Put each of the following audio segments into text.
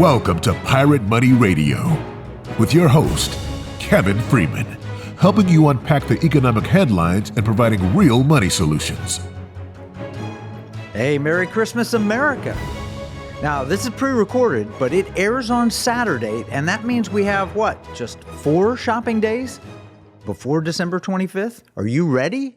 Welcome to Pirate Money Radio with your host, Kevin Freeman, helping you unpack the economic headlines and providing real money solutions. Hey, Merry Christmas, America. Now, this is pre-recorded, but it airs on Saturday, and that means we have, just 4 shopping days before December 25th? Are you ready?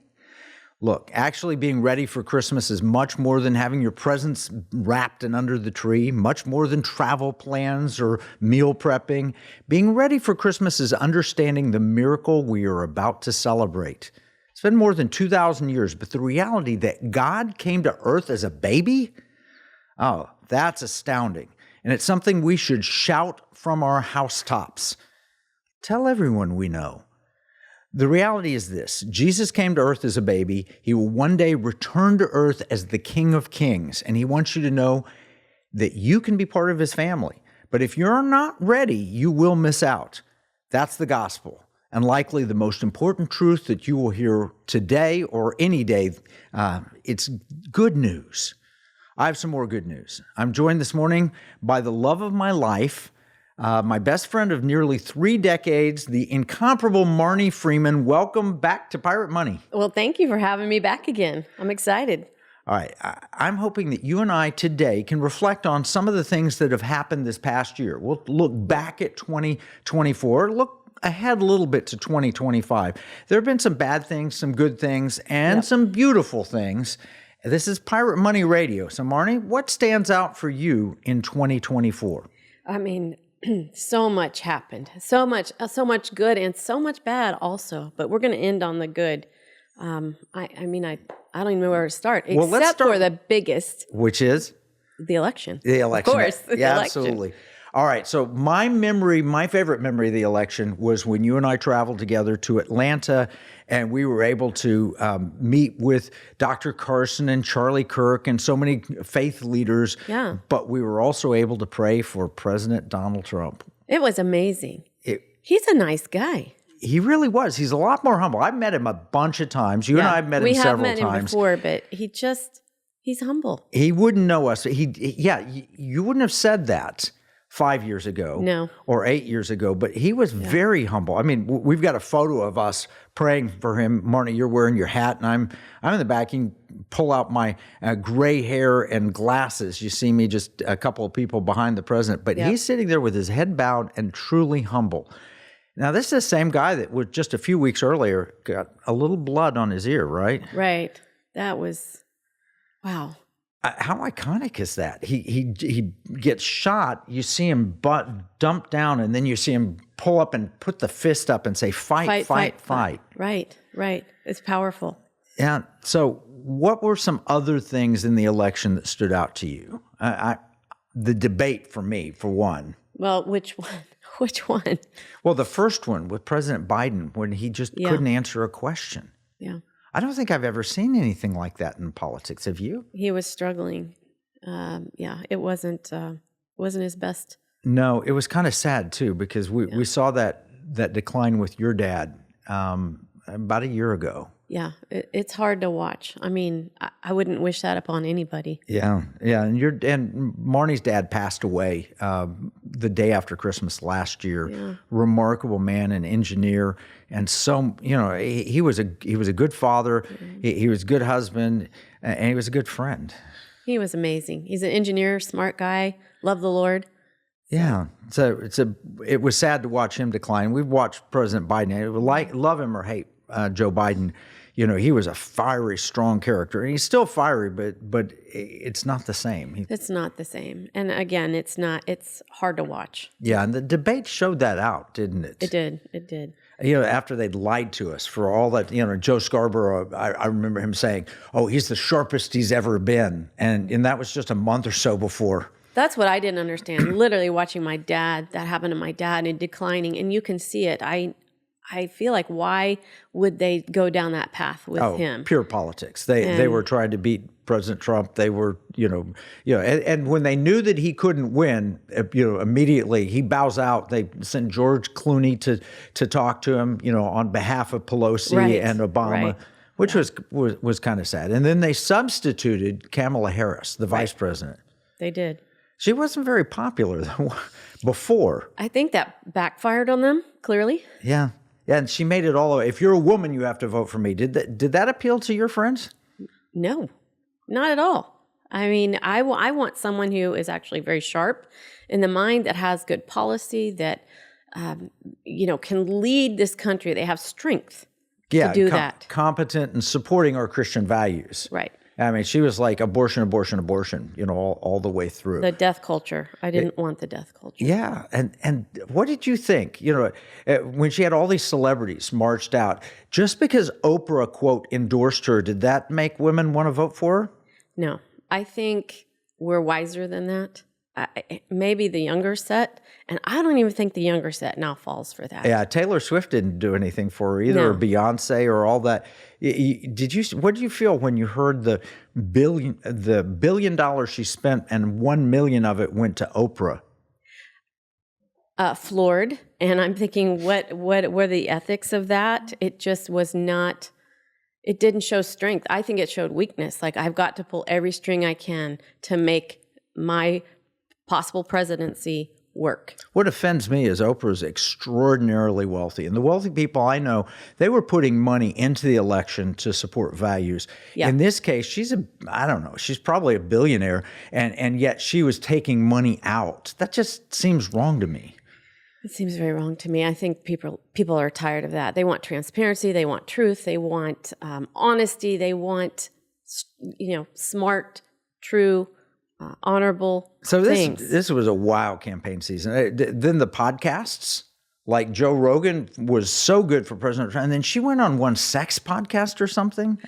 Look, actually being ready for Christmas is much more than having your presents wrapped and under the tree, much more than travel plans or meal prepping. Being ready for Christmas is understanding the miracle we are about to celebrate. It's been more than 2,000 years, but the reality that God came to earth as a baby, that's astounding. And it's something we should shout from our housetops. Tell everyone we know. The reality is this: Jesus came to earth as a baby. He will one day return to earth as the King of Kings, and he wants you to know that you can be part of his family. But if you're not ready, you will miss out. That's the gospel, and likely the most important truth that you will hear today or any day. It's good news. I have some more good news. I'm joined this morning by the love of my life, my best friend of nearly 3 decades, the incomparable Marnie Freeman. Welcome back to Pirate Money. Well, thank you for having me back again. I'm excited. All right. I'm hoping that you and I today can reflect on some of the things that have happened this past year. We'll look back at 2024, look ahead a little bit to 2025. There have been some bad things, some good things, and some beautiful things. This is Pirate Money Radio. So, Marnie, what stands out for you in 2024? I mean, so much happened, so much good and so much bad also. But we're going to end on the good. I don't even know where to start, except for the biggest, which is the election. The election, of course. Yeah, absolutely. All right. So my favorite memory of the election was when you and I traveled together to Atlanta, and we were able to meet with Dr. Carson and Charlie Kirk and so many faith leaders. Yeah. But we were also able to pray for President Donald Trump. It was amazing. He's a nice guy. He really was. He's a lot more humble. I've met him a bunch of times. You and I have met him several times. We have met him before, but he's humble. He wouldn't know us. You wouldn't have said that 5 years ago or 8 years ago, but he was very humble. I mean, we've got a photo of us praying for him. Marnie, you're wearing your hat, and I'm in the back. You can pull out my gray hair and glasses. You see me just a couple of people behind the president, but he's sitting there with his head bowed and truly humble. Now, this is the same guy that was just a few weeks earlier got a little blood on his ear, right? Right. That was, wow. How iconic is that? He gets shot, you see him dump down, and then you see him pull up and put the fist up and say, fight. Right. It's powerful. Yeah. So what were some other things in the election that stood out to you? The debate for me, for one. Well, which one? Which one? Well, the first one with President Biden, when he just couldn't answer a question. Yeah. I don't think I've ever seen anything like that in politics. Have you? He was struggling. It wasn't his best. No, it was kind of sad too, because we saw that decline with your dad about a year ago. Yeah, it's hard to watch. I mean, I wouldn't wish that upon anybody. Yeah, and Marnie's dad passed away the day after Christmas last year. Yeah. Remarkable man, an engineer, and so he was a good father. Mm-hmm. He was a good husband, and he was a good friend. He was amazing. He's an engineer, smart guy, loved the Lord. Yeah, so it was sad to watch him decline. We've watched President Biden, love him or hate Joe Biden. He was a fiery, strong character, and he's still fiery, but it's not the same. It's not the same. And again, it's hard to watch. Yeah, and the debate showed that out, didn't it? It did. After they'd lied to us for all that, Joe Scarborough, I remember him saying, he's the sharpest he's ever been. And that was just a month or so before. That's what I didn't understand. Literally watching that happened to my dad and declining, and you can see it. I feel like, why would they go down that path with him? Pure politics. They were trying to beat President Trump. They were, and when they knew that he couldn't win, immediately he bows out. They sent George Clooney to talk to him, on behalf of Pelosi and Obama, which was kind of sad. And then they substituted Kamala Harris, the vice president. They did. She wasn't very popular though, before. I think that backfired on them, clearly. Yeah. Yeah, and she made it all the way. If you're a woman, you have to vote for me. Did that appeal to your friends? No, not at all. I mean, I want someone who is actually very sharp in the mind, that has good policy, that can lead this country. They have strength to do that. Competent and supporting our Christian values. Right. I mean, she was like abortion, all the way through. The death culture. I didn't want the death culture. Yeah. And what did you think? When she had all these celebrities marched out, just because Oprah, quote, endorsed her, did that make women want to vote for her? No. I think we're wiser than that. Maybe the younger set, and I don't even think the younger set now falls for that. Yeah, Taylor Swift didn't do anything for her either, or Beyonce, or all that. What did you feel when you heard the $1 billion she spent and 1 million of it went to Oprah? Floored, and I'm thinking, what were the ethics of that? It just was not. It didn't show strength. I think it showed weakness. Like, I've got to pull every string I can to make my possible presidency work. What offends me is Oprah's extraordinarily wealthy. And the wealthy people I know, they were putting money into the election to support values. Yeah. In this case, she's probably a billionaire, and yet she was taking money out. That just seems wrong to me. It seems very wrong to me. I think people are tired of that. They want transparency. They want truth. They want honesty. They want, smart, true, honorable things. This was a wild campaign season. Then the podcasts, like Joe Rogan was so good for President Trump, and then she went on one sex podcast or something.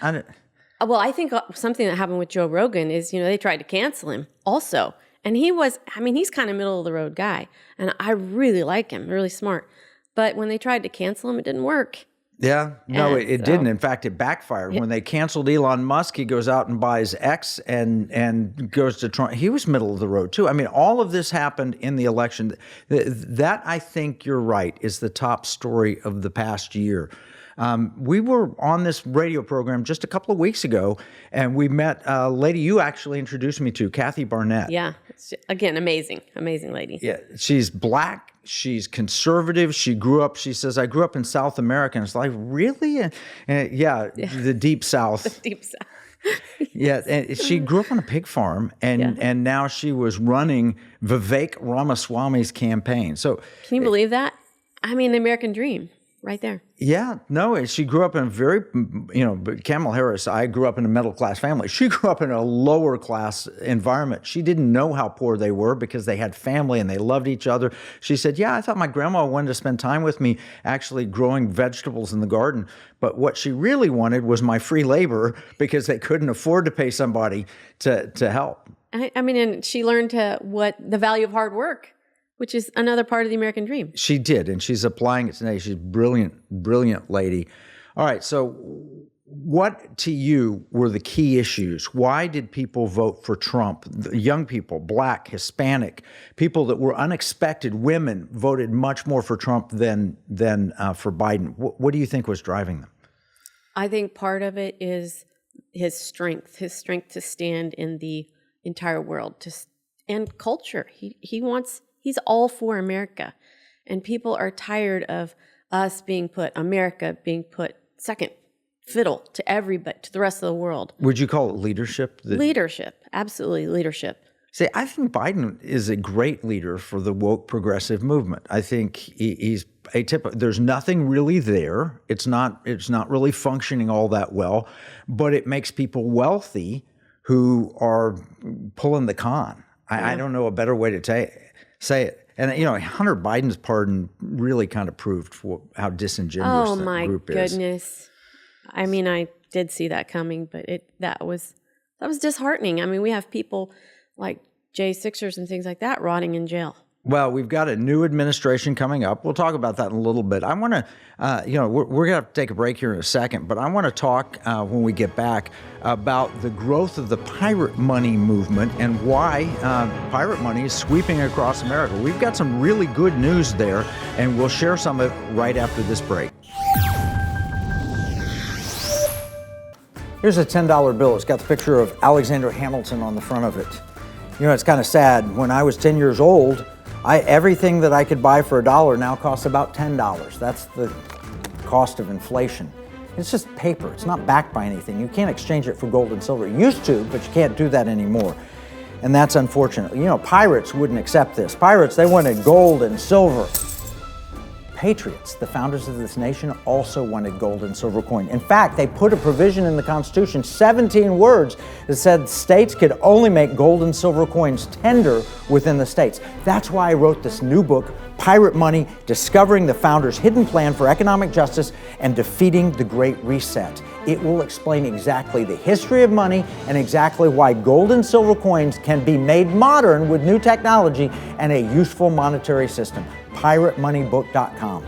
Well, I think something that happened with Joe Rogan is, they tried to cancel him also. And he's kind of middle of the road guy. And I really like him, really smart. But when they tried to cancel him, it didn't work. Yeah, no, it didn't. In fact, it backfired. Yeah. When they canceled Elon Musk, he goes out and buys X and goes to Trump. He was middle of the road too. I mean, all of this happened in the election. That, I think you're right, is the top story of the past year. We were on this radio program just a couple of weeks ago, and we met a lady you actually introduced me to, Kathy Barnett. Yeah, again, amazing lady. Yeah, she's Black. She's conservative. She says, I grew up in South America. And it's like, really? The Deep South. The Deep South. Yeah, and she grew up on a pig farm, and now she was running Vivek Ramaswamy's campaign. So can you believe that? I mean, the American dream. Right there. Yeah, no, she grew up in a very, Kamala Harris, I grew up in a middle class family. She grew up in a lower class environment. She didn't know how poor they were because they had family and they loved each other. She said, I thought my grandma wanted to spend time with me actually growing vegetables in the garden. But what she really wanted was my free labor because they couldn't afford to pay somebody to help. I mean, and she learned the value of hard work, which is another part of the American dream. She did, and she's applying it today. She's a brilliant lady. All right, so what to you were the key issues? Why did people vote for Trump? The young people, Black, Hispanic, people that were unexpected, women voted much more for Trump than for Biden. What do you think was driving them? I think part of it is his strength to stand in the entire world, and culture. He's all for America. And people are tired of America being put second fiddle to everybody, to the rest of the world. Would you call it leadership? Leadership, absolutely leadership. See, I think Biden is a great leader for the woke progressive movement. I think he's atypical. There's nothing really there. It's not really functioning all that well, but it makes people wealthy who are pulling the con. I don't know a better way to say it. And, Hunter Biden's pardon really kind of proved how disingenuous that group is. Oh, my goodness. I mean, I did see that coming, but that was disheartening. I mean, we have people like Jay Sixers and things like that rotting in jail. Well, we've got a new administration coming up. We'll talk about that in a little bit. I want to, we're going to have to take a break here in a second, but I want to talk when we get back about the growth of the pirate money movement and why pirate money is sweeping across America. We've got some really good news there, and we'll share some of it right after this break. Here's a $10 bill. It's got the picture of Alexander Hamilton on the front of it. You know, it's kind of sad. When I was 10 years old, everything that I could buy for $1 now costs about $10. That's the cost of inflation. It's just paper. It's not backed by anything. You can't exchange it for gold and silver. You used to, but you can't do that anymore. And that's unfortunate. You know, pirates wouldn't accept this. Pirates, they wanted gold and silver. Patriots, the founders of this nation, also wanted gold and silver coin. In fact, they put a provision in the Constitution, 17 words, that said states could only make gold and silver coins tender within the states. That's why I wrote this new book, Pirate Money, Discovering the Founders' Hidden Plan for Economic Justice and Defeating the Great Reset. It will explain exactly the history of money and exactly why gold and silver coins can be made modern with new technology and a useful monetary system. PirateMoneyBook.com.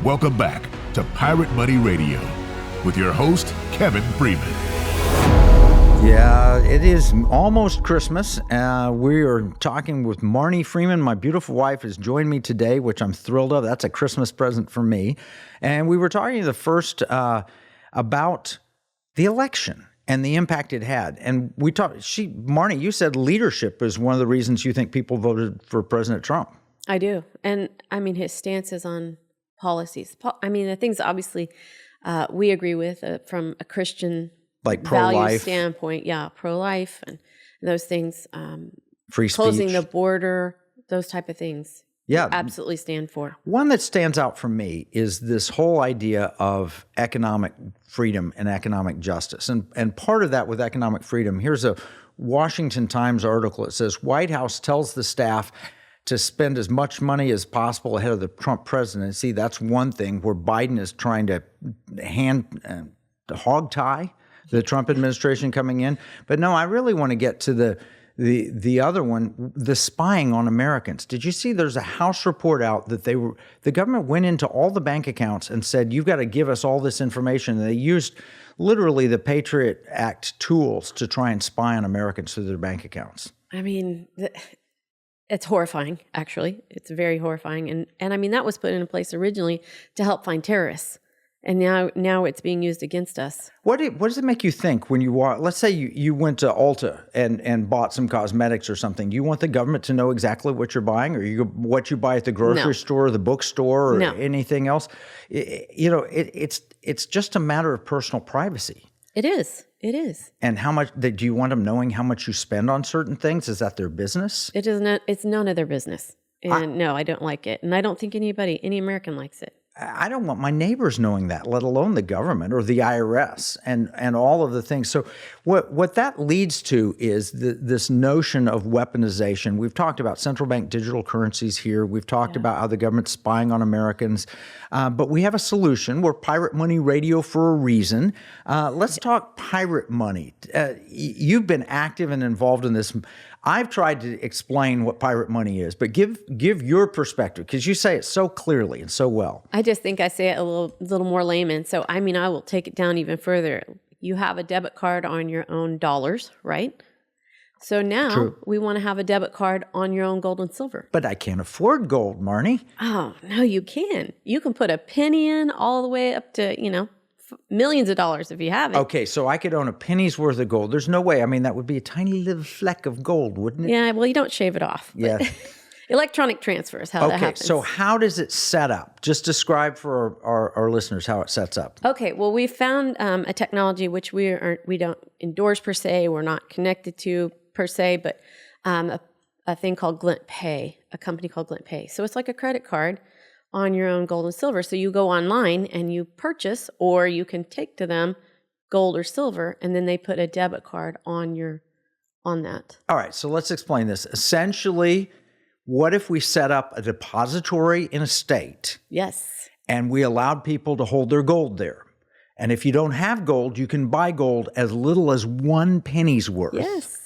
Welcome back to Pirate Money Radio with your host, Kevin Freeman. Yeah, it is almost Christmas. We are talking with Marnie Freeman. My beautiful wife has joined me today, which I'm thrilled of. That's a Christmas present for me. And we were talking the first about the election and the impact it had. And we talked, Marnie, you said leadership is one of the reasons you think people voted for President Trump. I do. And I mean, his stances on policies. I mean, the things obviously we agree with from a Christian like value pro-life standpoint. Yeah, pro-life and those things. Free speech. Closing the border, those type of things. Yeah, absolutely stand for. One that stands out for me is this whole idea of economic freedom and economic justice. And part of that with economic freedom, here's a Washington Times article. It says, White House tells the staff to spend as much money as possible ahead of the Trump presidency. That's one thing where Biden is trying to hog tie the Trump administration coming in. But no, I really want to get to the other one, the spying on Americans. Did you see there's a House report out that the government went into all the bank accounts and said, you've got to give us all this information. And they used literally the Patriot Act tools to try and spy on Americans through their bank accounts. I mean, it's horrifying, actually. It's very horrifying. And I mean, that was put into place originally to help find terrorists. And now it's being used against us. What does it make you think when you walk? Let's say you went to Ulta and bought some cosmetics or something. Do you want the government to know exactly what you're buying, or what you buy at the grocery store, or the bookstore, or anything else? It's just a matter of personal privacy. It is. It is. And how much do you want them knowing how much you spend on certain things? Is that their business? It is not. It's none of their business. And no, I don't like it, and I don't think any American likes it. I don't want my neighbors knowing that, let alone the government or the IRS and all of the things. So what that leads to is this notion of weaponization. We've talked about central bank digital currencies here. We've talked about how the government's spying on Americans. But we have a solution. We're Pirate Money Radio for a reason. Let's talk pirate money. You've been active and involved in this. I've tried to explain what pirate money is, but give your perspective, because you say it so clearly and so well. I just think I say it a little more layman. So, I mean, I will take it down even further. You have a debit card on your own dollars, right? So now we want to have a debit card on your own gold and silver. But I can't afford gold, Marnie. Oh, no, you can. You can put a penny in all the way up to, millions of dollars if you have it. Okay, so I could own a penny's worth of gold. There's no way. I mean, that would be a tiny little fleck of gold, wouldn't it? Yeah, well, you don't shave it off. Yeah. Electronic transfer is how that happens. Okay, so how does it set up? Just describe for our listeners how it sets up. Okay, well, we found a technology which we don't endorse per se, we're not connected to per se, but a thing called Glint Pay, a company called Glint Pay. So it's like a credit card on your own gold and silver. So you go online and you purchase, or you can take to them gold or silver, and then they put a debit card on that. All right, so let's explain this. Essentially, what if we set up a depository in a state? Yes. And we allowed people to hold their gold there. And if you don't have gold, you can buy gold as little as 1 penny's worth. Yes.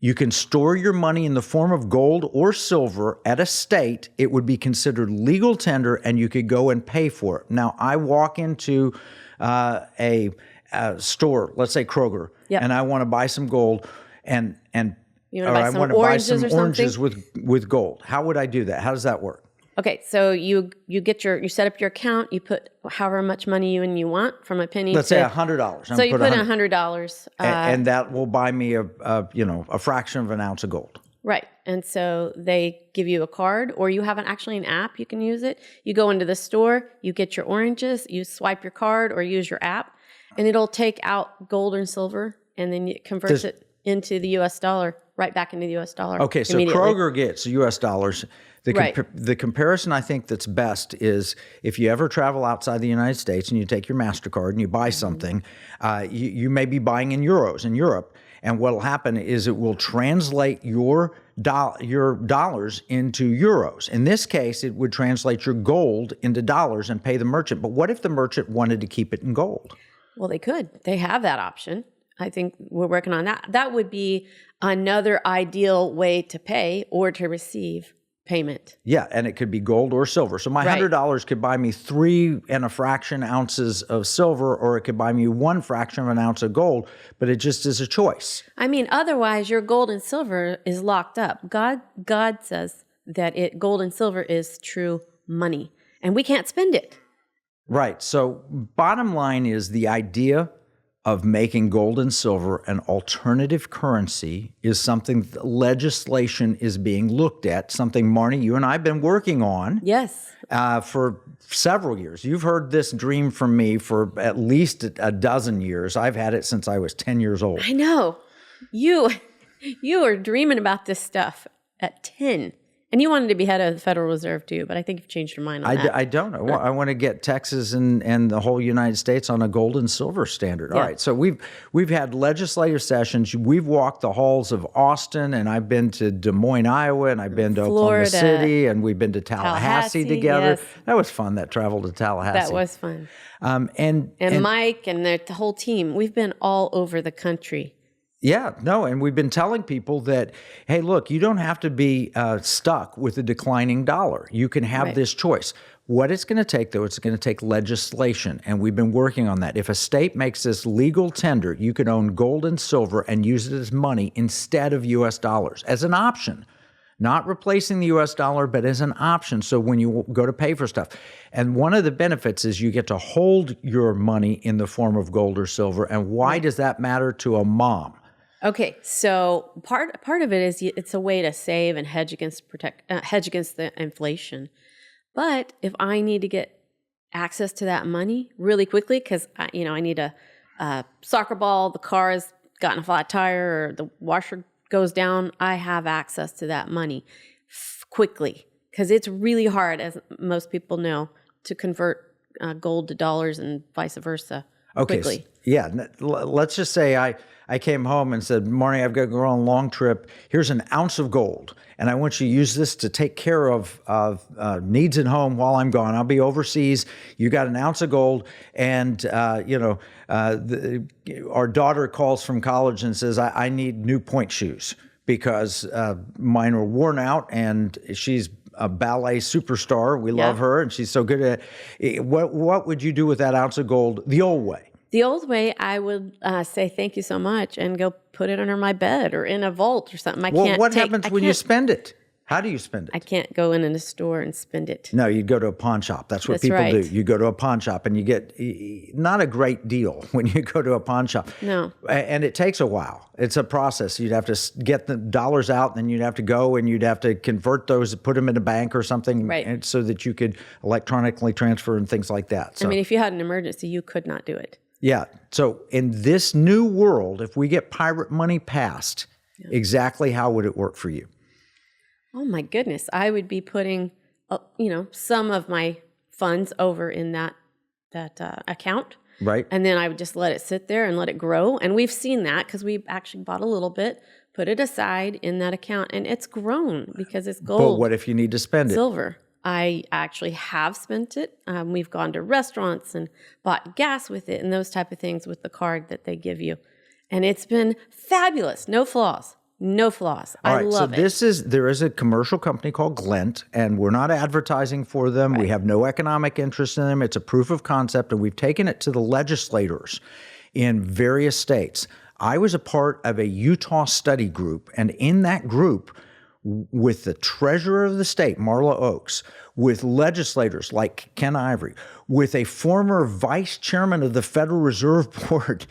You can store your money in the form of gold or silver at a state. It would be considered legal tender, and you could go and pay for it. Now, I walk into a store, let's say Kroger, and I want to buy some gold, and you want to buy some oranges with gold. How would I do that? How does that work? Okay, so you set up your account, you put however much money you want from a penny. Let's say $100. So you put in $100, and that will buy me a fraction of an ounce of gold. Right, and so they give you a card, or you have actually an app you can use it. You go into the store, you get your oranges, you swipe your card or use your app, and it'll take out gold and silver, and then it converts it into the U.S. dollar, right back into the U.S. dollar. Okay, so Kroger gets U.S. dollars. The comparison I think that's best is if you ever travel outside the United States and you take your MasterCard and you buy something, you may be buying in euros in Europe. And what will happen is it will translate your dollars into euros. In this case, it would translate your gold into dollars and pay the merchant. But what if the merchant wanted to keep it in gold? Well, they could. They have that option. I think we're working on that. That would be another ideal way to pay or to receive payment. Yeah, and it could be gold or silver. So my $100 could buy me 3 and a fraction ounces of silver, or it could buy me 1 fraction of an ounce of gold, but it just is a choice. I mean, otherwise your gold and silver is locked up. God says that gold and silver is true money, and we can't spend it. Right. So bottom line is the idea of making gold and silver an alternative currency is something legislation is being looked at, something, Marnie, you and I have been working on for several years. You've heard this dream from me for at least a dozen years. I've had it since I was 10 years old. I know. You were dreaming about this stuff at 10. And you wanted to be head of the Federal Reserve too, but I think you've changed your mind on that. I don't. I want to get Texas and the whole United States on a gold and silver standard. All right. So we've had legislative sessions. We've walked the halls of Austin, and I've been to Des Moines, Iowa, and I've been to Oklahoma City, and we've been to Tallahassee together. Yes. That was fun. That travel to Tallahassee. That was fun. And Mike and the whole team. We've been all over the country. Yeah, no, and we've been telling people that, hey, look, you don't have to be stuck with a declining dollar. You can have this choice. What it's going to take, though, it's going to take legislation, and we've been working on that. If a state makes this legal tender, you can own gold and silver and use it as money instead of U.S. dollars as an option. Not replacing the U.S. dollar, but as an option. So when you go to pay for stuff. And one of the benefits is you get to hold your money in the form of gold or silver. And why does that matter to a mom? Okay, so part of it is it's a way to save and hedge against the inflation. But if I need to get access to that money really quickly, because I need a soccer ball, the car has gotten a flat tire, or the washer goes down, I have access to that money quickly, because it's really hard, as most people know, to convert gold to dollars and vice versa quickly. Yeah, let's just say I came home and said, Marnie, I've got to go on a long trip. Here's an ounce of gold, and I want you to use this to take care of needs at home while I'm gone. I'll be overseas. You got an ounce of gold, and our daughter calls from college and says, I need new point shoes because mine are worn out, and she's a ballet superstar. We love her, and she's so good at it. What would you do with that ounce of gold the old way? The old way, I would say thank you so much and go put it under my bed or in a vault or something. What happens when you spend it? How do you spend it? I can't go in a store and spend it. No, you go to a pawn shop. That's what people do. You go to a pawn shop and you get not a great deal when you go to a pawn shop. No. And it takes a while. It's a process. You'd have to get the dollars out, and then you'd have to go and you'd have to convert those, put them in a bank or something, so that you could electronically transfer and things like that. So, I mean, if you had an emergency, you could not do it. Yeah. So in this new world, if we get pirate money passed, exactly how would it work for you? Oh my goodness. I would be putting, some of my funds over in that account. Right. And then I would just let it sit there and let it grow. And we've seen that because we actually bought a little bit, put it aside in that account, and it's grown because it's gold. But what if you need to spend it? Silver. I actually have spent it. We've gone to restaurants and bought gas with it and those type of things with the card that they give you. And it's been fabulous. No flaws. No flaws. I love it. So there is a commercial company called Glint, and we're not advertising for them. Right. We have no economic interest in them. It's a proof of concept, and we've taken it to the legislators in various states. I was a part of a Utah study group, and in that group, with the treasurer of the state, Marla Oaks, with legislators like Ken Ivory, with a former vice chairman of the Federal Reserve Board,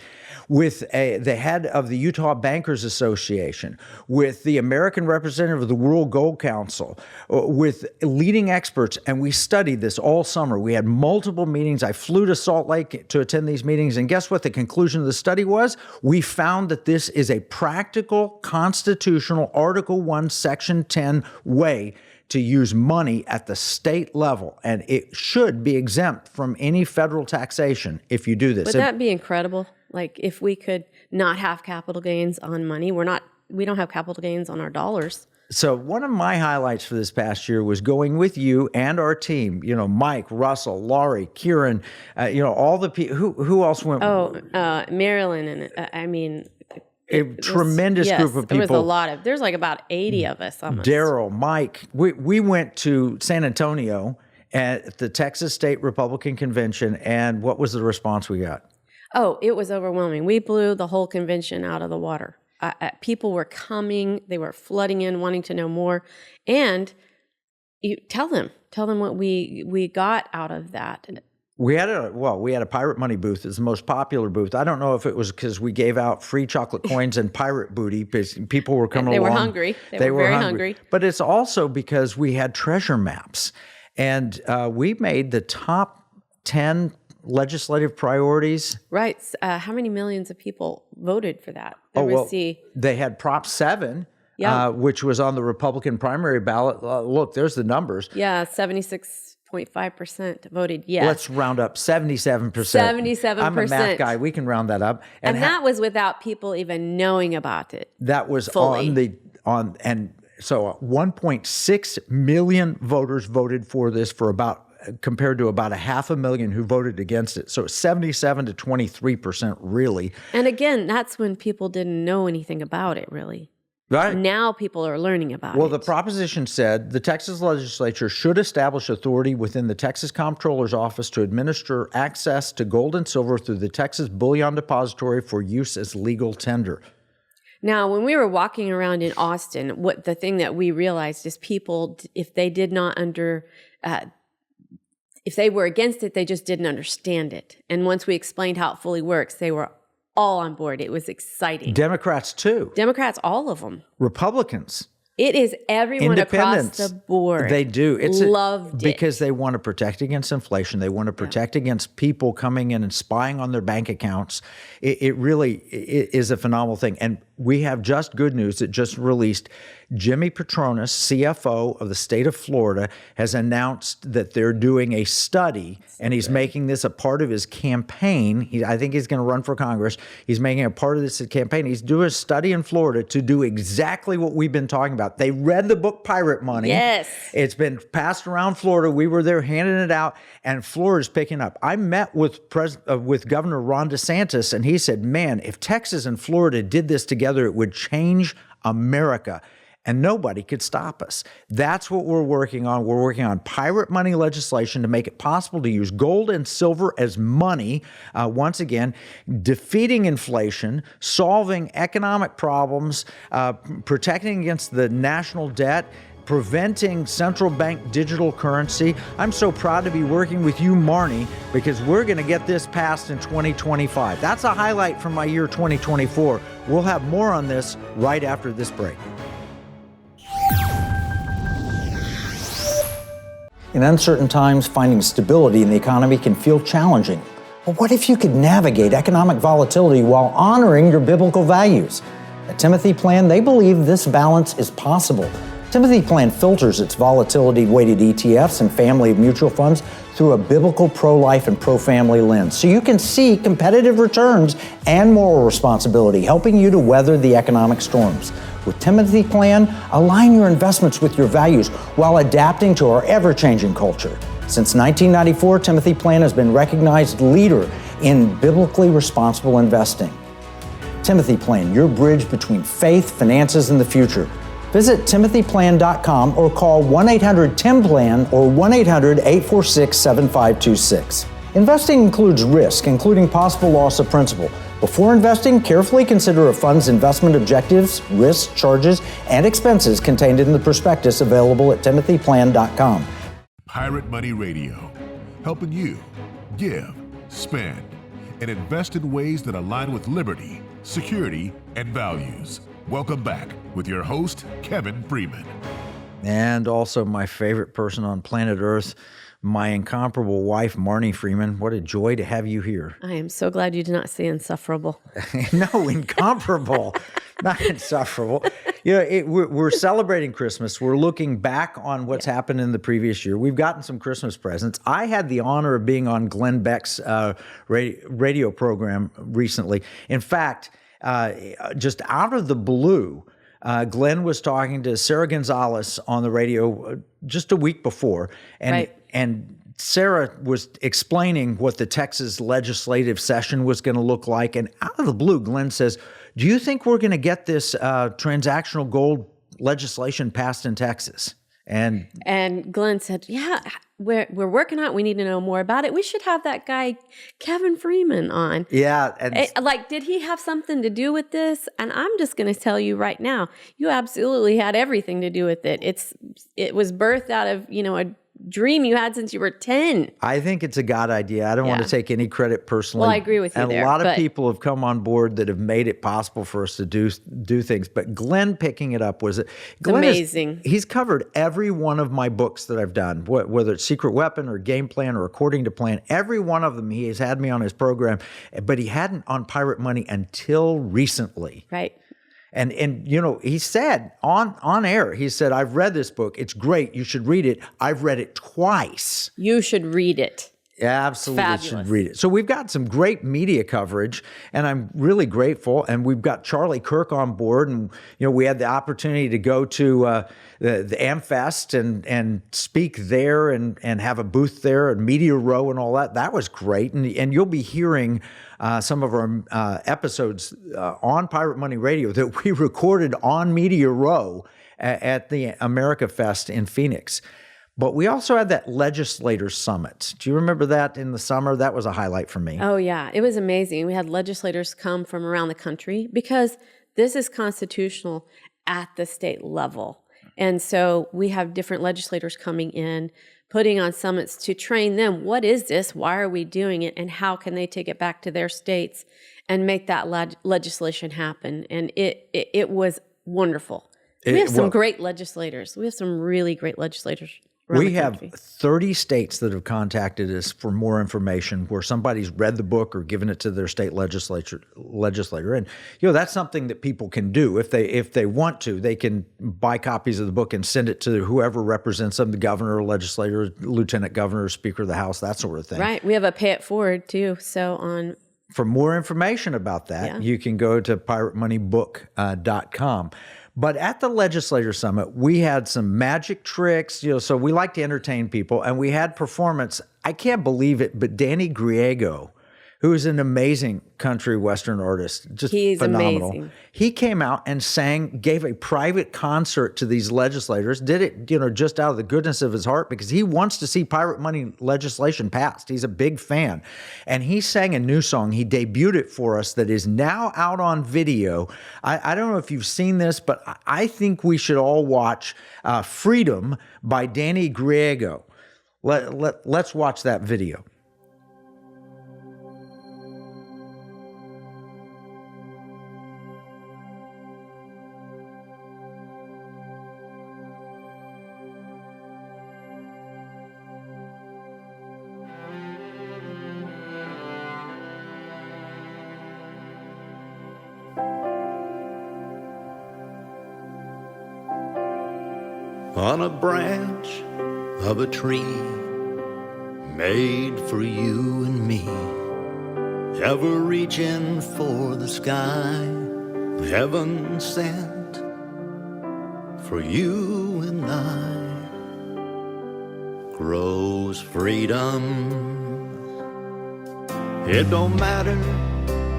with the head of the Utah Bankers Association, with the American representative of the World Gold Council, with leading experts, and we studied this all summer. We had multiple meetings. I flew to Salt Lake to attend these meetings, and guess what the conclusion of the study was? We found that this is a practical, constitutional, Article 1, Section 10 way to use money at the state level, and it should be exempt from any federal taxation if you do this. Would that be incredible? Like if we could not have capital gains on money, we don't have capital gains on our dollars. So one of my highlights for this past year was going with you and our team, Mike, Russell, Laurie, Kieran, all the people, who else went? Marilyn, and a tremendous group of people. There was there's like about 80 of us almost. Daryl, Mike, we went to San Antonio at the Texas State Republican Convention, and what was the response we got? Oh, it was overwhelming. We blew the whole convention out of the water. People were coming, they were flooding in, wanting to know more, and you tell them what we got out of that. We had a pirate money booth. It's the most popular booth. I don't know if it was because we gave out free chocolate coins and pirate booty because people were coming along. They were hungry. They were very hungry. But it's also because we had treasure maps. And we made the top 10 legislative priorities. Right. How many millions of people voted for that? They had Prop 7, which was on the Republican primary ballot. Look, there's the numbers. Yeah, 76.5% voted yes. Let's round up 77%. 77%. I'm a math guy. We can round that up. And that was without people even knowing about it. That was fully. So 1.6 million voters voted for this compared to about 500,000 who voted against it. So 77 to 23% really. And again, that's when people didn't know anything about it really. Right. Now people are learning about it. Well, the proposition said the Texas legislature should establish authority within the Texas Comptroller's Office to administer access to gold and silver through the Texas Bullion Depository for use as legal tender. Now, when we were walking around in Austin, the thing that we realized is people, if they did not if they were against it, they just didn't understand it. And once we explained how it fully works, they were all on board. It was exciting. Democrats too. Democrats, all of them. Republicans. It is everyone across the board. They do. Loved it. Because they want to protect against inflation. They want to protect against people coming in and spying on their bank accounts. It really is a phenomenal thing. And we have just good news that just released. Jimmy Petronas, CFO of the state of Florida, has announced that they're doing a study, and he's making this a part of his campaign. I think he's going to run for Congress. He's making a part of this campaign. He's doing a study in Florida to do exactly what we've been talking about. They read the book Pirate Money. Yes. It's been passed around Florida. We were there handing it out, and Florida's picking up. I met with Governor Ron DeSantis, and he said, man, if Texas and Florida did this together, it would change America. And nobody could stop us. That's what we're working on. We're working on pirate money legislation to make it possible to use gold and silver as money. Once again, defeating inflation, solving economic problems, protecting against the national debt, preventing central bank digital currency. I'm so proud to be working with you, Marnie, because we're going to get this passed in 2025. That's a highlight from my year 2024. We'll have more on this right after this break. In uncertain times, finding stability in the economy can feel challenging. But what if you could navigate economic volatility while honoring your biblical values? At Timothy Plan, they believe this balance is possible. Timothy Plan filters its volatility-weighted ETFs and family of mutual funds through a biblical pro-life and pro-family lens, so you can see competitive returns and moral responsibility, helping you to weather the economic storms. With Timothy Plan, align your investments with your values while adapting to our ever-changing culture. Since 1994, Timothy Plan has been recognized leader in biblically responsible investing. Timothy Plan, your bridge between faith, finances, and the future. Visit timothyplan.com or call 1-800-TIM-PLAN or 1-800-846-7526. Investing includes risk, including possible loss of principal. Before investing, carefully consider a fund's investment objectives, risks, charges, and expenses contained in the prospectus available at timothyplan.com. Pirate Money Radio, helping you give, spend, and invest in ways that align with liberty, security, and values. Welcome back with your host, Kevin Freeman. And also my favorite person on planet Earth, my incomparable wife, Marnie Freeman. What a joy to have you here. I am so glad you did not say insufferable. No, incomparable, not insufferable. We're celebrating Christmas. We're looking back on what's happened in the previous year. We've gotten some Christmas presents. I had the honor of being on Glenn Beck's radio program recently. In fact, just out of the blue, Glenn was talking to Sarah Gonzalez on the radio just a week before, and Sarah was explaining what the Texas legislative session was going to look like. And out of the blue, Glenn says, "Do you think we're going to get this transactional gold legislation passed in Texas?" And Glenn said, "Yeah, we're working on it. We need to know more about it. We should have that guy, Kevin Freeman, on." Yeah. Did he have something to do with this? And I'm just going to tell you right now, you absolutely had everything to do with it. It was birthed out of, a dream you had since you were 10. I think it's a God idea. I don't want to take any credit personally. Well, I agree with you and there. A lot of people have come on board that have made it possible for us to do things. But Glenn picking it up was amazing. He's covered every one of my books that I've done, whether it's Secret Weapon or Game Plan or According to Plan. Every one of them he has had me on his program, but he hadn't on Pirate Money until recently. Right. And he said on air, he said, "I've read this book. It's great. You should read it. I've read it twice." You should read it. Absolutely should read it. So we've got some great media coverage, and I'm really grateful. And we've got Charlie Kirk on board, and we had the opportunity to go to the AmFest and speak there and have a booth there and Media Row and all that. That was great, and you'll be hearing some of our episodes on Pirate Money Radio that we recorded on Media Row at the America Fest in Phoenix. But we also had that legislators summit. Do you remember that in the summer? That was a highlight for me. Oh, yeah. It was amazing. We had legislators come from around the country because this is constitutional at the state level. And so we have different legislators coming in, putting on summits to train them. What is this? Why are we doing it? And how can they take it back to their states and make that legislation happen? And it was wonderful. We have some great legislators. We have some really great legislators. We have 30 states that have contacted us for more information where somebody's read the book or given it to their state legislator. And, that's something that people can do. If they want to, they can buy copies of the book and send it to whoever represents them, the governor, legislator, lieutenant governor, speaker of the House, that sort of thing. Right. We have a pay it forward, too. So for more information about that, you can go to piratemoneybook.com. But at the Legislator Summit, we had some magic tricks, so we like to entertain people, and we had performance. I can't believe it, but Danny Griego, who is an amazing country western artist, just phenomenal. Amazing. He came out and gave a private concert to these legislators, did it, just out of the goodness of his heart because he wants to see pirate money legislation passed. He's a big fan. And he sang a new song. He debuted it for us that is now out on video. I don't know if you've seen this, but I think we should all watch Freedom by Danny Griego. Let's watch that video. On a branch of a tree made for you and me, ever reaching for the sky, heaven sent for you and I, grows freedom. It don't matter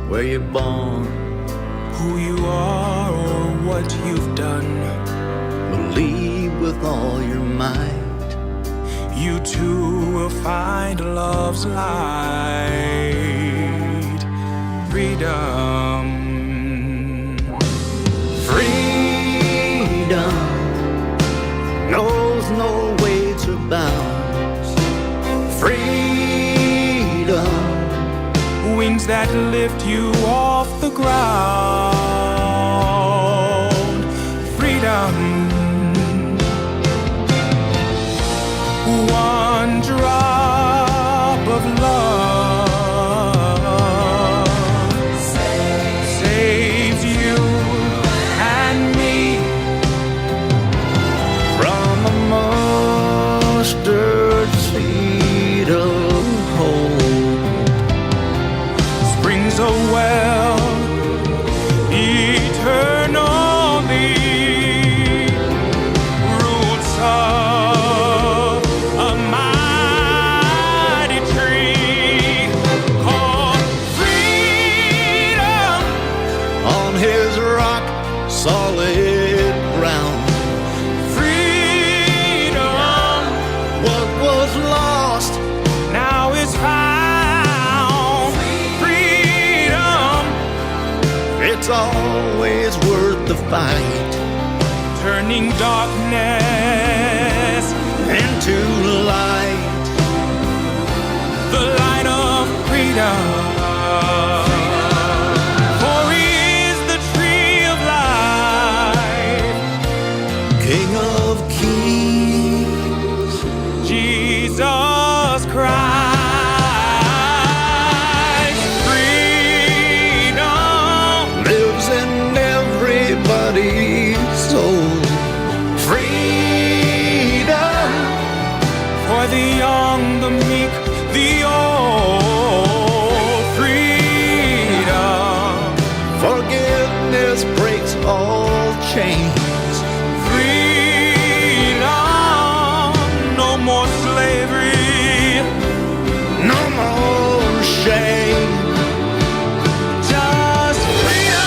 where you're born, who you are or what you've done. Believe with all your might, you too will find love's light. Freedom. Freedom knows no weights or bounds. that lift you off the ground. Freedom. One drop of love saves you and me from a mustard seed of hope. Springs a well eternally, roots of a mighty tree called freedom. On his rock solid ground, Freedom what was lost now is found. Freedom it's always worth the fight. turning darkness Into light, the light of freedom. For he is the tree of life, King of kings, Jesus Christ. Freedom lives in everybody's soul. Freedom, for the young, the meek, the old. Freedom, forgiveness breaks all chains. freedom, no more slavery, No more shame. just freedom.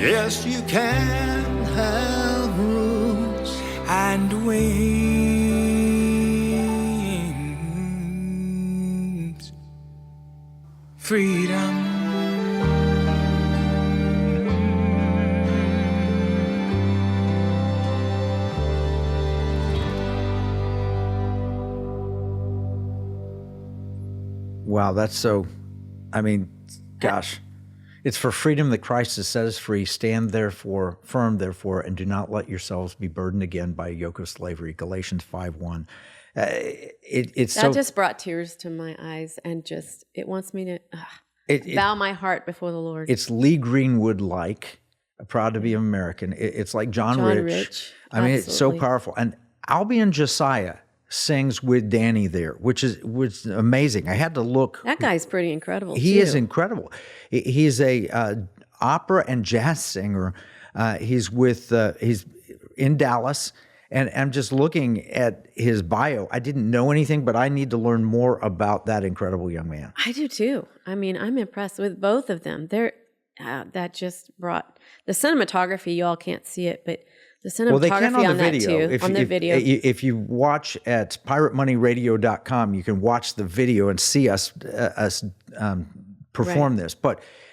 Yes, you can have roots. And wings. Freedom. Wow, that's so, I mean, gosh. It's for freedom that Christ has set us free. Stand therefore, firm therefore, and do not let yourselves be burdened again by a yoke of slavery. Galatians 5:1. It's That so, just brought tears to my eyes, and just it wants me to bow my heart before the Lord. it's Lee Greenwood-like, proud to be an American. It's like John Rich. I mean, it's so Absolutely. powerful. And Albion Josiah sings with Danny there, which was amazing. I had to look. That guy's pretty incredible. He is too. incredible. He's a opera and jazz singer. He's in Dallas, and I'm just looking at his bio. I didn't know anything, but I need to learn more about that incredible young man. I do too. I mean, I'm impressed with both of them. That just brought the cinematography. You all can't see it, but the cinematography Well, they can on the that video. too. On the video. If you watch at piratemoneyradio.com, you can watch the video and see us perform this.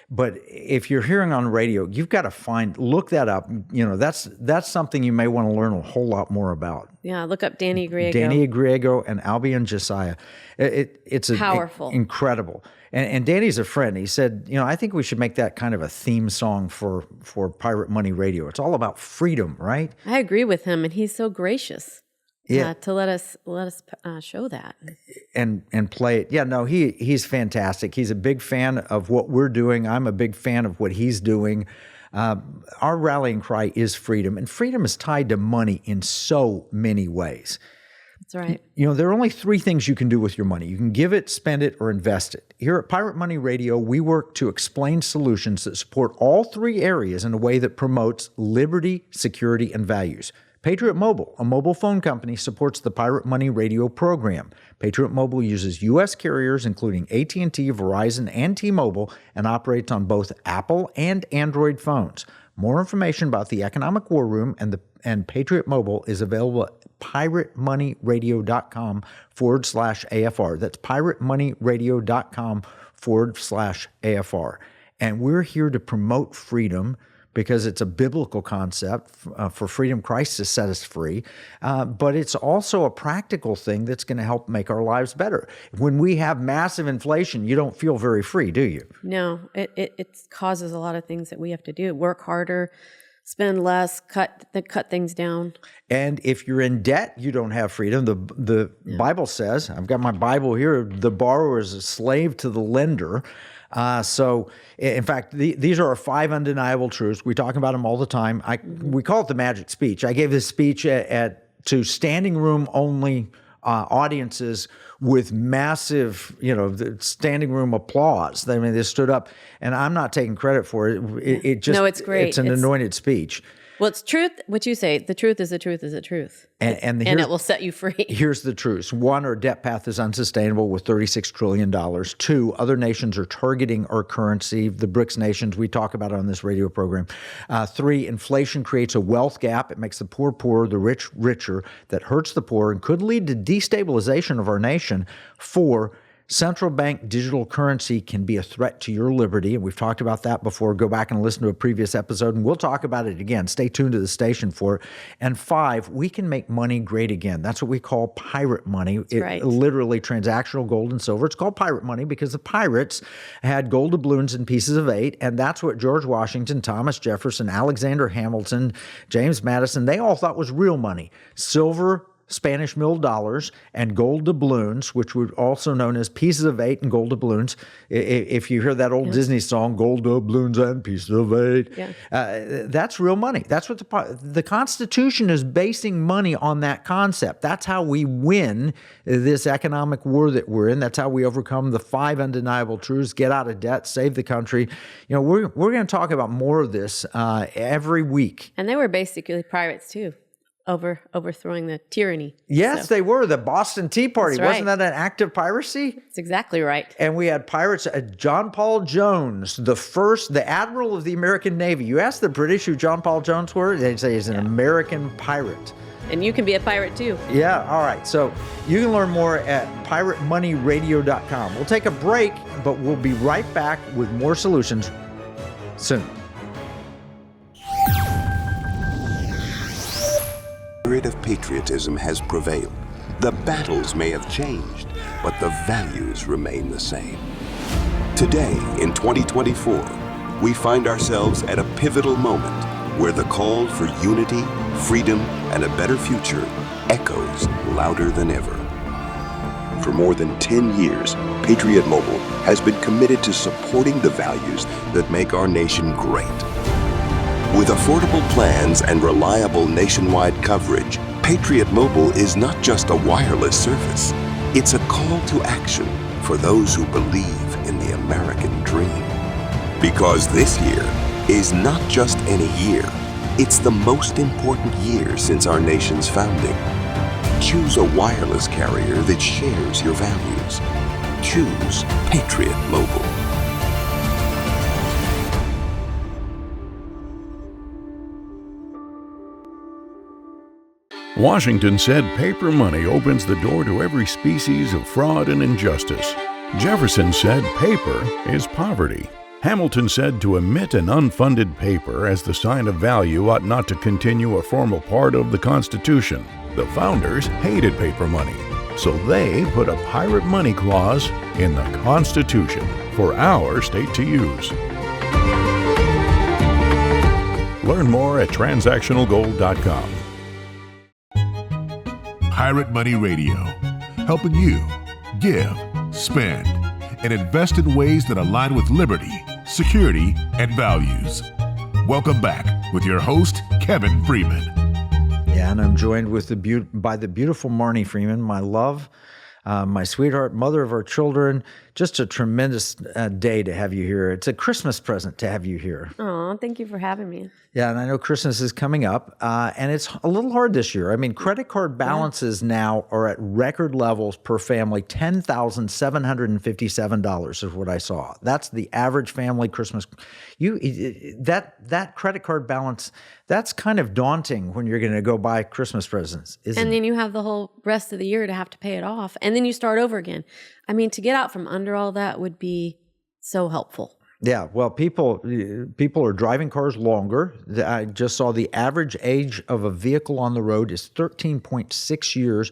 But if you're hearing on radio, you've got to look that up. You know, that's something you may want to learn a whole lot more about. Yeah, look up Danny Griego. Danny Griego and Albion Josiah. It's Powerful. Incredible. And Danny's a friend. He said, I think we should make that kind of a theme song for Pirate Money Radio. It's all about freedom, right? I agree with him, and he's so gracious. Yeah. To let us show that and play it. Yeah, no, he's fantastic. He's a big fan of what we're doing. I'm a big fan of what he's doing. Our rallying cry is freedom, and freedom is tied to money in so many ways. That's right. There are only three things you can do with your money. You can give it, spend it, or invest it. Here at Pirate Money Radio, we work to explain solutions that support all three areas in a way that promotes liberty, security, and values. Patriot Mobile, a mobile phone company, supports the Pirate Money Radio program. Patriot Mobile uses U.S. carriers, including AT&T, Verizon, and T-Mobile, and operates on both Apple and Android phones. More information about the Economic War Room and Patriot Mobile is available at piratemoneyradio.com/AFR. That's piratemoneyradio.com/AFR. And we're here to promote freedom because it's a biblical concept. For freedom, Christ has set us free. But it's also a practical thing that's going to help make our lives better. When we have massive inflation, you don't feel very free, do you? No, it causes a lot of things that we have to do. Work harder, spend less, cut things down. And if you're in debt, you don't have freedom. The Bible says, I've got my Bible here, the borrower is a slave to the lender. So, in fact, these are our 5 undeniable truths. We talk about them all the time. We call it the magic speech. I gave this speech to standing room only audiences with massive, standing room applause. I mean, they stood up, and I'm not taking credit for it. It just, no, it's great. It's an anointed speech. Well, it's truth. What you say, the truth is the truth is the truth. And it will set you free. Here's the truth. 1, our debt path is unsustainable with $36 trillion. 2, other nations are targeting our currency, the BRICS nations. We talk about it on this radio program. 3, inflation creates a wealth gap. It makes the poor poorer, the rich richer. That hurts the poor and could lead to destabilization of our nation. 4, central bank digital currency can be a threat to your liberty, and we've talked about that before. Go back and listen to a previous episode, and we'll talk about it again. Stay tuned to the station for it. And 5, we can make money great again. That's what we call pirate money. Right. Literally transactional gold and silver. It's called pirate money because the pirates had gold doubloons and pieces of 8, and that's what George Washington, Thomas Jefferson, Alexander Hamilton, James Madison, they all thought was real money. Silver, Spanish milled dollars, and gold doubloons, which were also known as pieces of 8 and gold doubloons. If you hear that old Disney song, gold doubloons and pieces of 8, that's real money. That's what the Constitution is basing money on, that concept. That's how we win this economic war that we're in. That's how we overcome the 5 undeniable truths, get out of debt, save the country. We're going to talk about more of this every week. And they were basically pirates too. Overthrowing the tyranny. Yes, they were. The Boston Tea Party. That's right. Wasn't that an act of piracy? That's exactly right. And we had pirates. John Paul Jones, the admiral of the American Navy. You ask the British who John Paul Jones were, they'd say he's an American pirate. And you can be a pirate too. Yeah, all right. So you can learn more at piratemoneyradio.com. We'll take a break, but we'll be right back with more solutions soon. The spirit of patriotism has prevailed. The battles may have changed, but the values remain the same. Today, in 2024, we find ourselves at a pivotal moment where the call for unity, freedom, and a better future echoes louder than ever. For more than 10 years, Patriot Mobile has been committed to supporting the values that make our nation great. With affordable plans and reliable nationwide coverage, Patriot Mobile is not just a wireless service. It's a call to action for those who believe in the American dream. Because this year is not just any year, it's the most important year since our nation's founding. Choose a wireless carrier that shares your values. Choose Patriot Mobile. Washington said paper money opens the door to every species of fraud and injustice. Jefferson said paper is poverty. Hamilton said to emit an unfunded paper as the sign of value ought not to continue a formal part of the Constitution. The founders hated paper money, so they put a pirate money clause in the Constitution for our state to use. Learn more at transactionalgold.com. Pirate Money Radio, helping you give, spend, and invest in ways that align with liberty, security, and values. Welcome back with your host, Kevin Freeman. Yeah, and I'm joined with by the beautiful Marnie Freeman, my love, my sweetheart, mother of our children, just a tremendous day to have you here. It's a Christmas present to have you here. Oh, thank you for having me. Yeah, and I know Christmas is coming up, and it's a little hard this year. I mean, credit card balances now are at record levels per family. $10,757 is what I saw. That's the average family Christmas. That credit card balance, that's kind of daunting when you're going to go buy Christmas presents, isn't it? And then you have the whole rest of the year to have to pay it off, and then you start over again. I mean, to get out from under all that would be so helpful. Yeah, well, people are driving cars longer. I just saw the average age of a vehicle on the road is 13.6 years.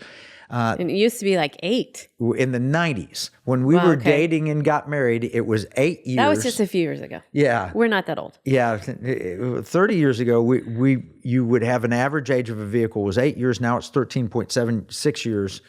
And it used to be like 8. In the 90s. When we were dating and got married, it was 8 years. That was just a few years ago. Yeah. We're not that old. Yeah, 30 years ago, you would have an average age of a vehicle was 8 years. Now it's 13.76 years.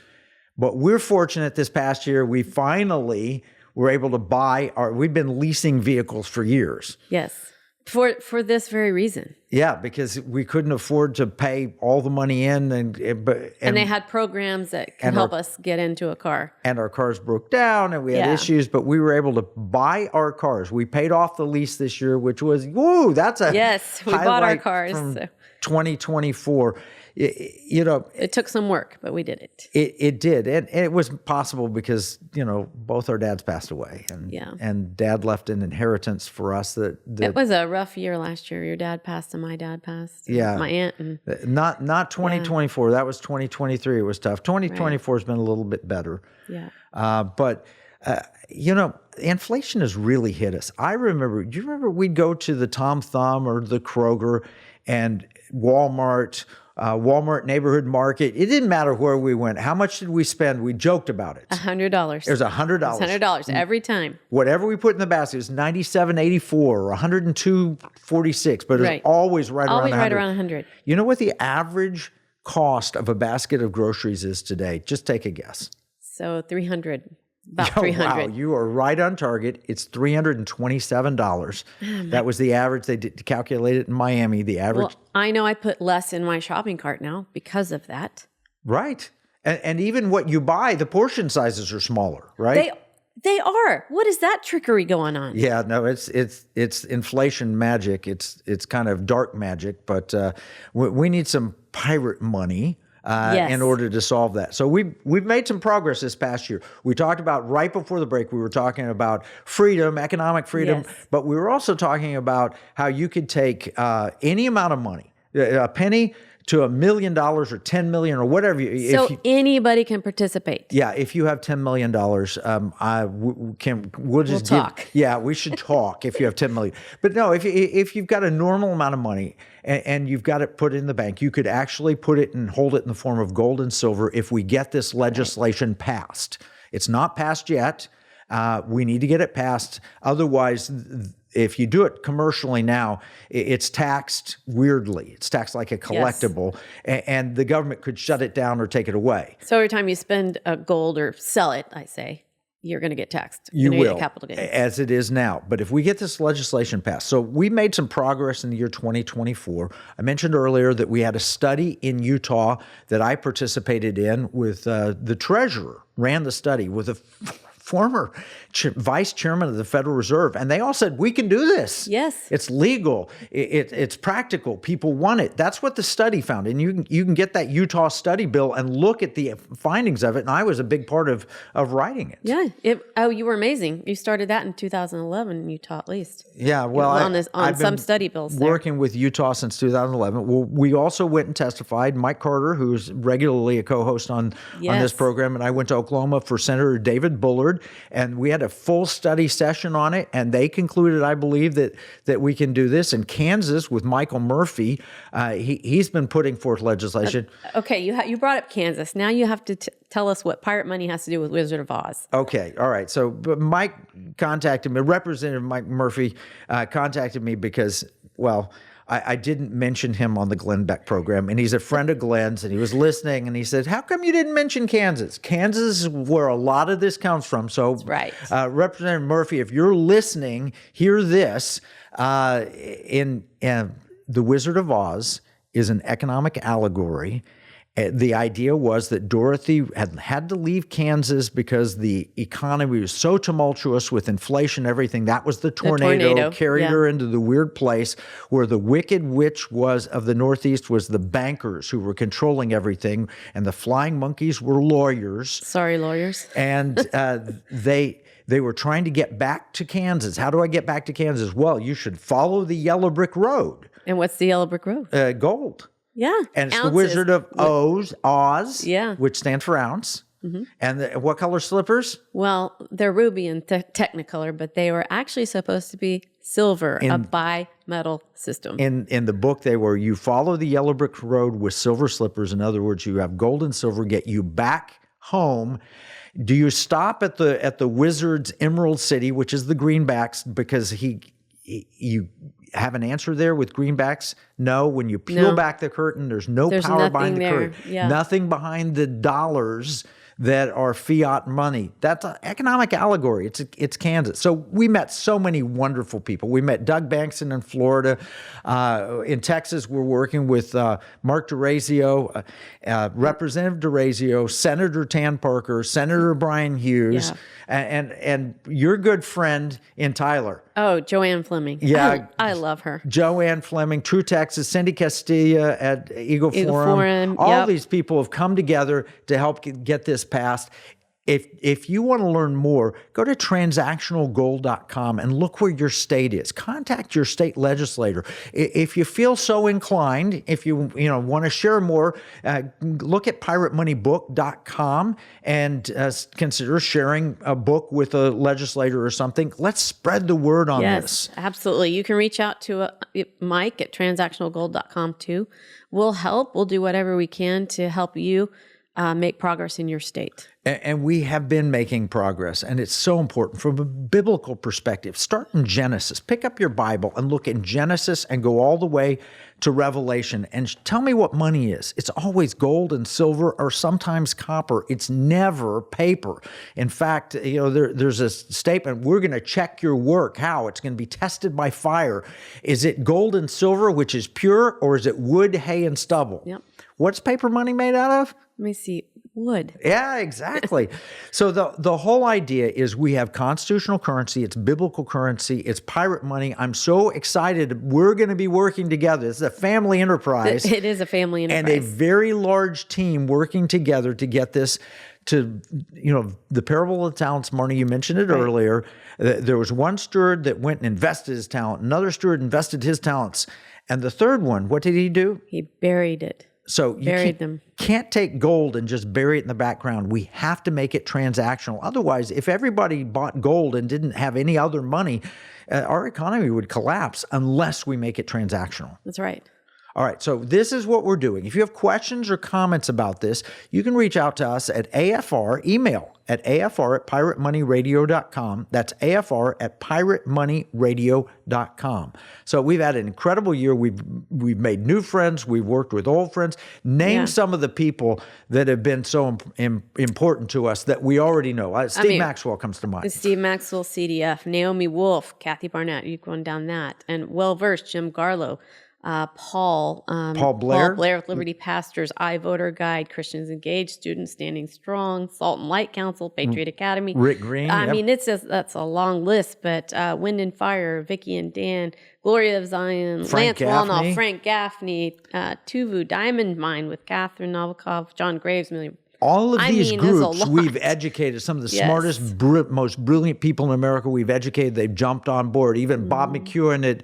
But we're fortunate this past year, we finally were able to we've been leasing vehicles for years. Yes. For this very reason. Yeah, because we couldn't afford to pay all the money in, and they had programs that can help us get into a car. And our cars broke down, and we had issues, but we were able to buy our cars. We paid off the lease this year, which was that's a yes. We bought our cars from 2024. It took some work, but we did it. It did, and it was possible because both our dads passed away, and Dad left an inheritance for us that it was a rough year last year. Your dad passed, and my dad passed. Yeah, my aunt. And, not 2024. That was 2023. It was tough. 2024 has been a little bit better. Yeah, but inflation has really hit us. Do you remember we'd go to the Tom Thumb or the Kroger and Walmart Neighborhood Market. It didn't matter where we went. How much did we spend? We joked about it. $100. It was $100. $100 every time. Whatever we put in the basket was $97.84 or $102.46, but it was always right around 100. Always right around 100. You know what the average cost of a basket of groceries is today? Just take a guess. So 300. About 300. Wow, you are right on target. It's $327. That was the average. They did calculate it in Miami. The average. Well, I know I put less in my shopping cart now because of that. Right. And even what you buy, the portion sizes are smaller, right? They are. What is that trickery going on? Yeah, no, it's inflation magic. It's kind of dark magic, but we need some pirate money. In order to solve that. So we've made some progress this past year. We talked about right before the break, we were talking about freedom, economic freedom, but we were also talking about how you could take any amount of money, a penny to $1 million or 10 million or whatever. Anybody can participate. Yeah, if you have $10 million, we'll just talk. Yeah, we should talk if you have $10 million. But no, if you've got a normal amount of money and you've got it put in the bank, you could actually put it and hold it in the form of gold and silver if we get this legislation passed. It's not passed yet. We need to get it passed. Otherwise, if you do it commercially now, it's taxed weirdly. It's taxed like a collectible, and the government could shut it down or take it away. So every time you spend gold or sell it, I say, you're going to get taxed. You will, get capital gains. As it is now. But if we get this legislation passed, so we made some progress in the year 2024. I mentioned earlier that we had a study in Utah that I participated in with the treasurer, ran the study with a former vice chairman of the Federal Reserve, and they all said, we can do this. Yes. It's legal. It's practical. People want it. That's what the study found. And you can get that Utah study bill and look at the findings of it, and I was a big part of writing it. Yeah. You were amazing. You started that in 2011 in Utah at least. Yeah, well, I've some study bills there. Working with Utah since 2011. Well, we also went and testified. Mike Carter, who's regularly a co-host on this program, and I went to Oklahoma for Senator David Bullard, and we had a full study session on it, and they concluded, I believe, that we can do this. In Kansas with Michael Murphy, he's been putting forth legislation. Okay, you brought up Kansas. Now you have to tell us what pirate money has to do with Wizard of Oz. Okay, all right. So Mike contacted me, Representative Mike Murphy contacted me because, well, I didn't mention him on the Glenn Beck program, and he's a friend of Glenn's, and he was listening, and he said, how come you didn't mention Kansas? Kansas is where a lot of this comes from. So, that's right. Representative Murphy, if you're listening, hear this. The Wizard of Oz is an economic allegory, The idea was that Dorothy had to leave Kansas because the economy was so tumultuous with inflation, everything. That was the tornado carried her into the weird place where the wicked witch of the Northeast was the bankers who were controlling everything, and the flying monkeys were lawyers. Sorry, lawyers. And they were trying to get back to Kansas. How do I get back to Kansas? Well, you should follow the yellow brick road. And what's the yellow brick road? Gold. Yeah. And it's the Wizard of Oz, yeah, which stands for ounce. Mm-hmm. And what color slippers? Well, they're ruby and Technicolor, but they were actually supposed to be silver, a bimetal system. In the book, they were, you follow the yellow brick road with silver slippers. In other words, you have gold and silver get you back home. Do you stop at the Wizard's Emerald City, which is the greenbacks, because you have an answer there with greenbacks? No. When you peel back the curtain, there's power behind the curtain. Yeah. Nothing behind the dollars that are fiat money. That's an economic allegory. It's Kansas. So we met so many wonderful people. We met Doug Bankson in Florida. In Texas, we're working with Mark DeRazio, Representative DeRazio, Senator Tan Parker, Senator Brian Hughes, and your good friend in Tyler. Oh, Joanne Fleming. Yeah. I love her. Joanne Fleming, True Texas, Cindy Castilla at Eagle Forum. All these people have come together to help get this passed. If you want to learn more, go to transactionalgold.com and look where your state is. Contact your state legislator. If you feel so inclined, if you want to share more, look at piratemoneybook.com and consider sharing a book with a legislator or something. Let's spread the word on this. Yes, absolutely. You can reach out to Mike at transactionalgold.com too. We'll help. We'll do whatever we can to help you make progress in your state. And we have been making progress, and it's so important from a biblical perspective. Start in Genesis. Pick up your Bible and look in Genesis and go all the way to Revelation and tell me what money is. It's always gold and silver or sometimes copper. It's never paper. In fact, there's a statement, we're going to check your work. How? It's going to be tested by fire. Is it gold and silver, which is pure, or is it wood, hay, and stubble? Yep. What's paper money made out of? Let me see. Wood. Yeah, exactly. So the whole idea is we have constitutional currency, it's biblical currency, it's pirate money. I'm so excited. We're going to be working together. It's a family enterprise. It is a family enterprise. And a very large team working together to get this to, the parable of the talents, Marnie, you mentioned it earlier. There was one steward that went and invested his talent. Another steward invested his talents. And the third one, what did he do? He buried it. So you can't take gold and just bury it in the background. We have to make it transactional. Otherwise, if everybody bought gold and didn't have any other money, our economy would collapse unless we make it transactional. That's right. All right, so this is what we're doing. If you have questions or comments about this, you can reach out to us at AFR, email at afr@piratemoneyradio.com. That's afr@piratemoneyradio.com. So we've had an incredible year. We've made new friends. We've worked with old friends. Name some of the people that have been so important to us that we already know. Steve Maxwell comes to mind. Steve Maxwell, CDF, Naomi Wolf, Kathy Barnett, you go down that, and well-versed Jim Garlow. Paul Blair with Liberty Pastors, iVoter Guide, Christians Engaged, Students Standing Strong, Salt and Light Council, Patriot Academy. Rick Green. I mean, that's a long list, but Wind and Fire, Vicky and Dan, Gloria of Zion, Lance Wallnall, Frank Gaffney, Tuvu, Diamond Mine with Catherine Novikov, John Graves, all of these groups we've educated. Some of the smartest, most brilliant people in America we've educated. They've jumped on board. Even Bob McEwen,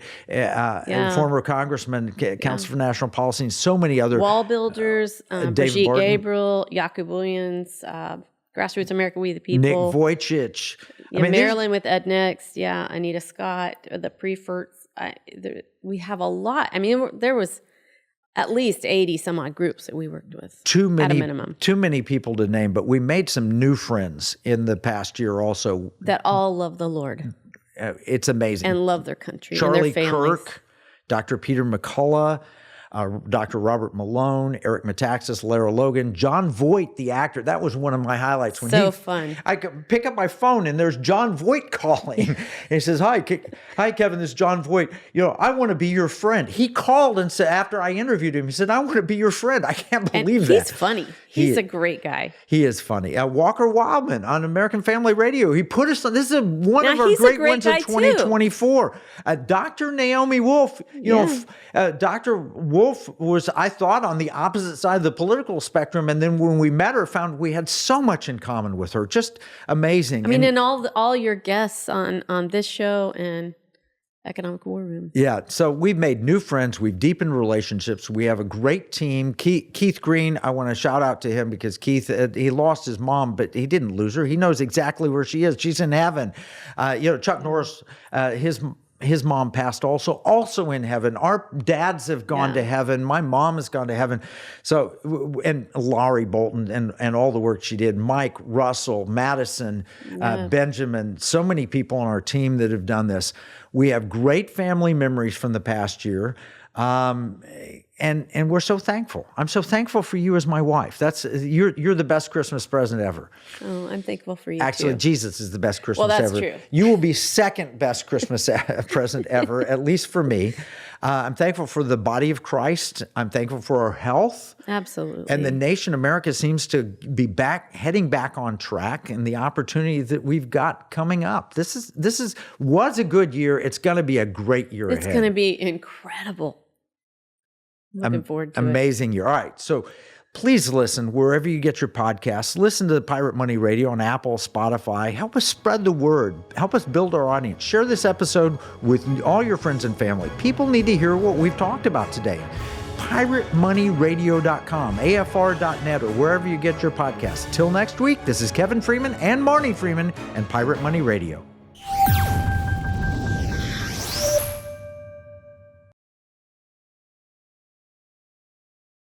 former congressman, Council for National Policy, and so many other. Wall Builders, Brigitte Gabriel, Jakob Williams, Grassroots America, We the People. Nick Vujicic. Maryland with Ed Next. Yeah, Anita Scott, the Preferts. We have a lot. I mean, there was at least 80 some odd groups that we worked with at a minimum. Too many people to name, but we made some new friends in the past year also. That all love the Lord. It's amazing. And love their country Charlie and their families. Kirk, Dr. Peter McCullough, Dr. Robert Malone, Eric Metaxas, Lara Logan, John Voight, the actor. That was one of my highlights. Fun. I could pick up my phone and there's John Voight calling. And he says, hi, Kevin, this is John Voight. I want to be your friend. He called and said, after I interviewed him, he said, I want to be your friend. I can't believe that. He's funny. He's a great guy. He is funny. Walker Wildman on American Family Radio. He put us on. This is one of our great ones of 2024. Dr. Naomi Wolf. Dr. Wolf was, I thought, on the opposite side of the political spectrum. And then when we met her, found we had so much in common with her. Just amazing. I mean, and all your guests on this show and Economic War Room. Yeah. So we've made new friends. We've deepened relationships. We have a great team. Keith Green, I want to shout out to him because Keith, he lost his mom, but he didn't lose her. He knows exactly where she is. She's in heaven. Chuck Norris, his mom passed also in heaven. Our dads have gone to heaven. My mom has gone to heaven. So, and Laurie Bolton and all the work she did, Mike, Russell, Madison, Benjamin, so many people on our team that have done this. We have great family memories from the past year. And we're so thankful. I'm so thankful for you as my wife. You're the best Christmas present ever. Oh, I'm thankful for you Actually, too. Jesus is the best Christmas ever. Well, that's ever. true. You will be second best Christmas present ever, at least for me. I'm thankful for the body of Christ. I'm thankful for our health. Absolutely. And the nation America seems to be heading back on track, and the opportunity that we've got coming up. This was a good year. It's going to be a great year ahead. It's going to be incredible. Looking forward to amazing year. All right. So please listen wherever you get your podcasts. Listen to the Pirate Money Radio on Apple, Spotify. Help us spread the word. Help us build our audience. Share this episode with all your friends and family. People need to hear what we've talked about today. PirateMoneyRadio.com, AFR.net, or wherever you get your podcasts. Till next week, this is Kevin Freeman and Marnie Freeman and Pirate Money Radio.